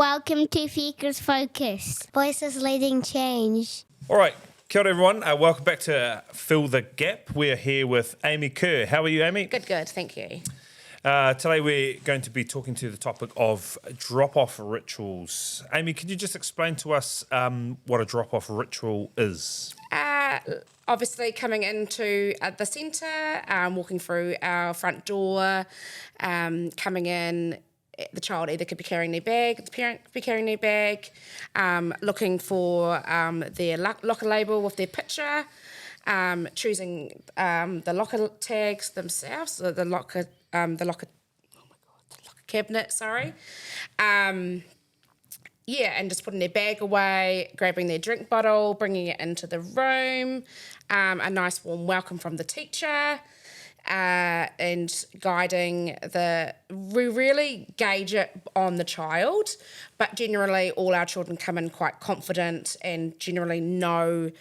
Welcome to Fika's Focus. Voices leading change. All right, kia ora everyone. Welcome back to Fill the Gap. We're here with Amy Kerr. How are you, Amy? Good, thank you. Today we're going to be talking to the topic of drop-off rituals. Amy, could you just explain to us what a drop-off ritual is? Obviously coming into the centre, walking through our front door, coming in, the child either could be carrying their bag, the parent could be carrying their bag, looking for their locker label with their picture, choosing the locker tags themselves, the locker cabinet, sorry. And just putting their bag away, grabbing their drink bottle, bringing it into the room, a nice warm welcome from the teacher, and guiding we really gauge it on the child, but generally all our children come in quite confident and generally know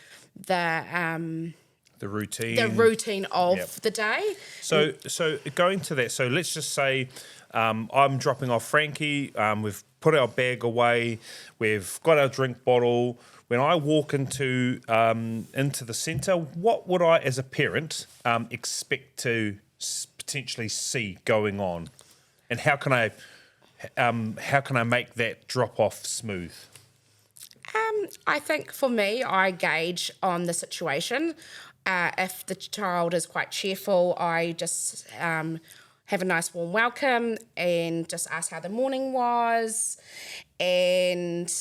the routine of the day. So going to that, so let's just say I'm dropping off Frankie, we've put our bag away, we've got our drink bottle. When I walk into the centre, what would I, as a parent, expect to potentially see going on, and how can I make that drop off smooth? I think for me, I gauge on the situation. If the child is quite cheerful, I just have a nice warm welcome and just ask how the morning was, and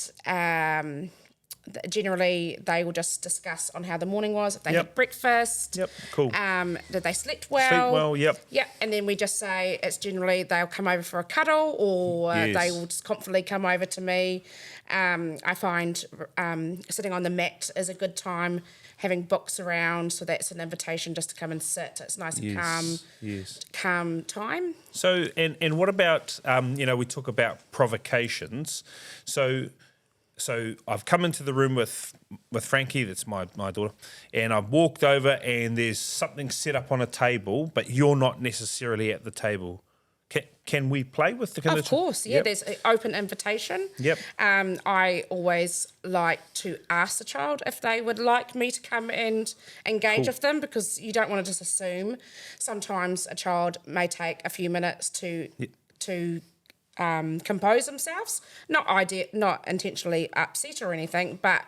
generally they will just discuss on how the morning was, if they had breakfast. Yep, cool. Did they slept well? Sleep well, yep. Yep, and then we just say it's generally they'll come over for a cuddle, or they will just confidently come over to me. I find sitting on the mat is a good time, having books around, so that's an invitation just to come and sit. It's nice and calm time. So, and what about, we talk about provocations. So I've come into the room with Frankie, that's my daughter, and I've walked over and there's something set up on a table, but you're not necessarily at the table. Can we play with the Of course, yeah. Yep. There's an open invitation. Yep. I always like to ask the child if they would like me to come and engage with them, because you don't want to just assume. Sometimes a child may take a few minutes to compose themselves, not intentionally upset or anything, but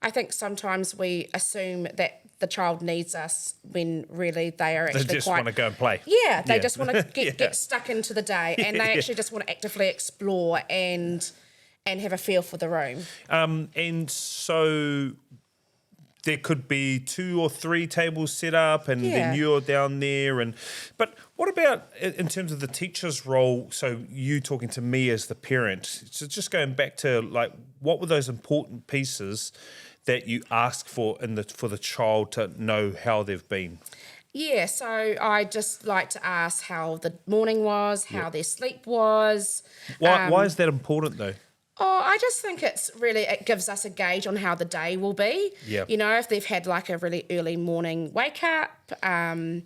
I think sometimes we assume that the child needs us when really they are actually they just want to go and play. Yeah, they just want to get stuck into the day, and they actually just want to actively explore and have a feel for the room. And so there could be 2 or 3 tables set up, and then you're down there. But what about in terms of the teacher's role? So you talking to me as the parent. So just going back to, like, what were those important pieces that you ask for for the child to know how they've been? Yeah, so I just like to ask how the morning was, how their sleep was. Why is that important though? Oh, I just think it gives us a gauge on how the day will be. Yeah. If they've had like a really early morning wake up, so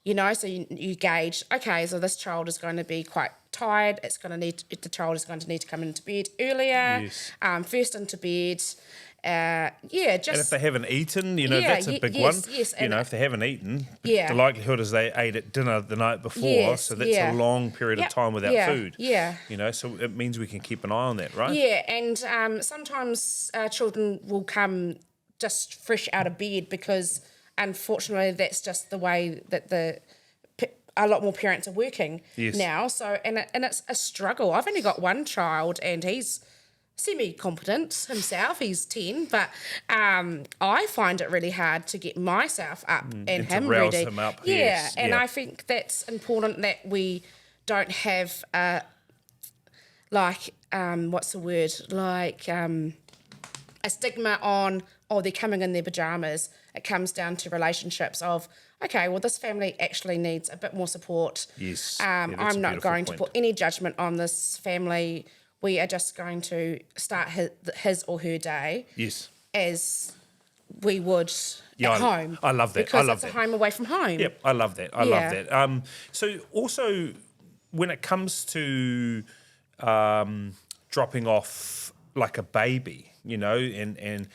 you gauge, okay, so this child is going to be quite tired. The child is going to need to come into bed earlier, first into bed. And if they haven't eaten, that's a big one. Yes, if they haven't eaten, the likelihood is they ate at dinner the night before, so that's a long period of time without food. Yeah. So it means we can keep an eye on that, right? Yeah, and sometimes children will come just fresh out of bed, because unfortunately that's just the way that a lot more parents are working now. So and it's a struggle. I've only got one child, and he's semi-competent himself. He's 10, but I find it really hard to get myself up and him to rouse ready. Him up. I think that's important, that we don't have a stigma on, they're coming in their pajamas. It comes down to relationships of, okay, well, this family actually needs a bit more support. Yes. I'm not going to put any judgment on this family. We are just going to start his or her day as we would at home. I love that. Because it's a home away from home. Yep, I love that. I love that. So also, when it comes to dropping off like a baby, and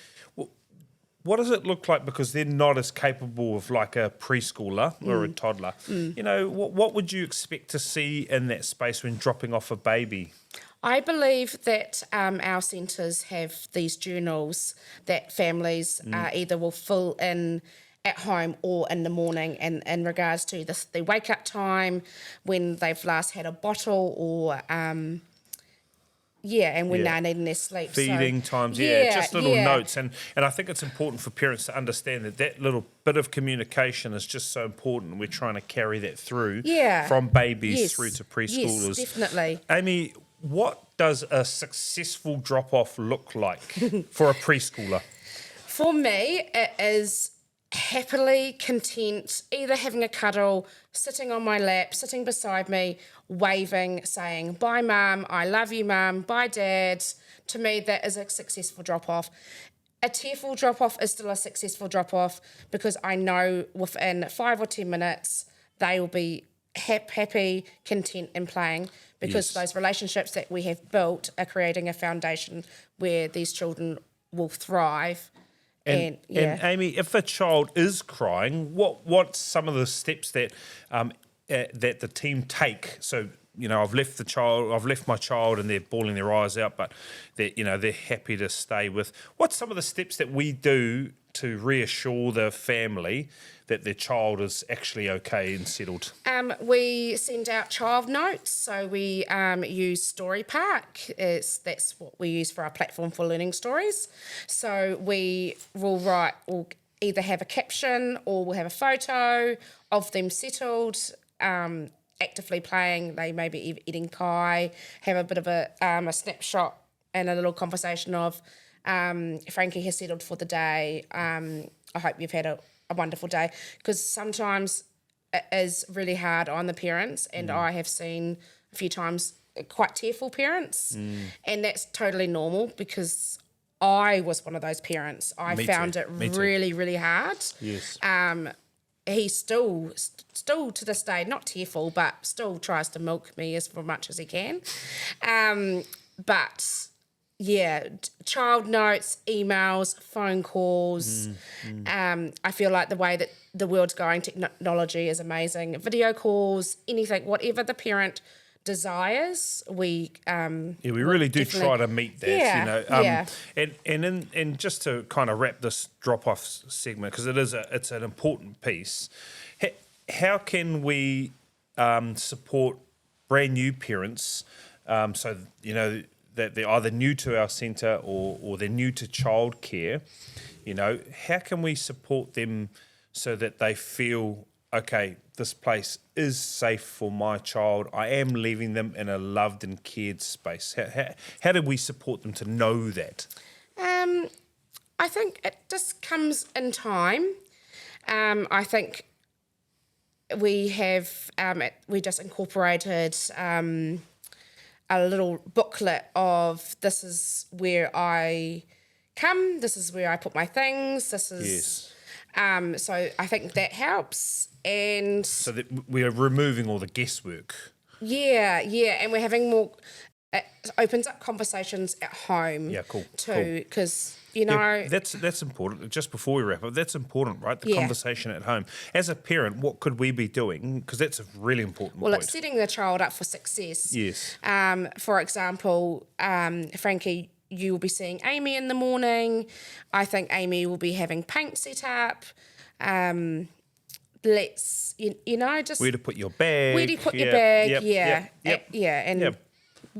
what does it look like? Because they're not as capable of like a preschooler or a toddler. What would you expect to see in that space when dropping off a baby? I believe that our centres have these journals that families either will fill in at home or in the morning, and in regards to the wake up time, when they've last had a bottle, or and when they're needing their sleep. Feeding times, just little notes. And I think it's important for parents to understand that little bit of communication is just so important. We're trying to carry that through from babies through to preschoolers. Yes, definitely. Amy, what does a successful drop-off look like for a preschooler? For me, it is happily content, either having a cuddle, sitting on my lap, sitting beside me, waving, saying, "Bye, Mum, I love you, Mum, bye, Dad." To me, that is a successful drop-off. A tearful drop-off is still a successful drop-off, because I know within 5 or 10 minutes they will be happy, content and playing, because those relationships that we have built are creating a foundation where these children will thrive. And Amy, if a child is crying, what's some of the steps that that the team take? So, I've left my child and they're bawling their eyes out, but they're happy to stay with. What's some of the steps that we do to reassure the family that their child is actually okay and settled? We send out child notes, so we use Story Park. That's what we use for our platform for learning stories. So we will we'll either have a caption or we'll have a photo of them settled, actively playing. They may be eating pie, have a bit of a snapshot and a little conversation of, Frankie has settled for the day. I hope you've had a wonderful day, because sometimes it is really hard on the parents, and I have seen a few times quite tearful parents, and that's totally normal, because I was one of those parents. I found it really, really hard. Yes. He's still to this day not tearful, but still tries to milk me as much as he can. But child notes, emails, phone calls. I feel like the way that the world's going, technology is amazing. Video calls, anything, whatever the parent desires, we really do try to meet that. And just to kind of wrap this drop-off segment, because it's an important piece. How can we support brand new parents, so that they're either new to our centre or they're new to childcare? How can we support them so that they feel, okay, this place is safe for my child, I am leaving them in a loved and cared space? How do we support them to know that? I think it just comes in time. I think we have we just incorporated a little booklet of, this is where I come, this is where I put my things, this is... so I think that helps. And so that we are removing all the guesswork. And we're having more... It opens up conversations at home too, because... that's important. Just before we wrap up, that's important, right? The conversation at home. As a parent, what could we be doing? Because that's a really important point. Well, it's setting the child up for success. Yes. For example, Frankie, you will be seeing Amy in the morning. I think Amy will be having paint set up. Let's, just... Where to put your bag. Where do you put your bag? And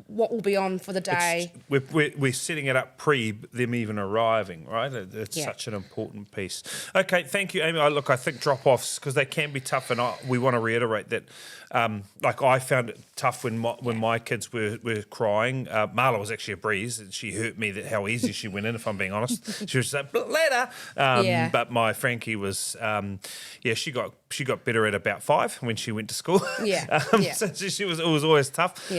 what will be on for the day. We're setting it up pre them even arriving, right? It's such an important piece. Okay, thank you, Amy. I think drop-offs, because they can be tough, and we want to reiterate that. I found it tough when my kids were crying. Marla was actually a breeze, and she hurt me how easy she went in, if I'm being honest. She was like, later. But my Frankie was, she got better at about 5 when she went to school. So it was always tough.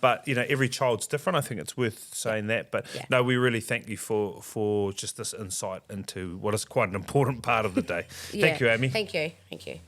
But every child's different. I think it's worth saying that. But no, we really thank you for just this insight into what is quite an important part of the day. Thank you, Amy. Thank you.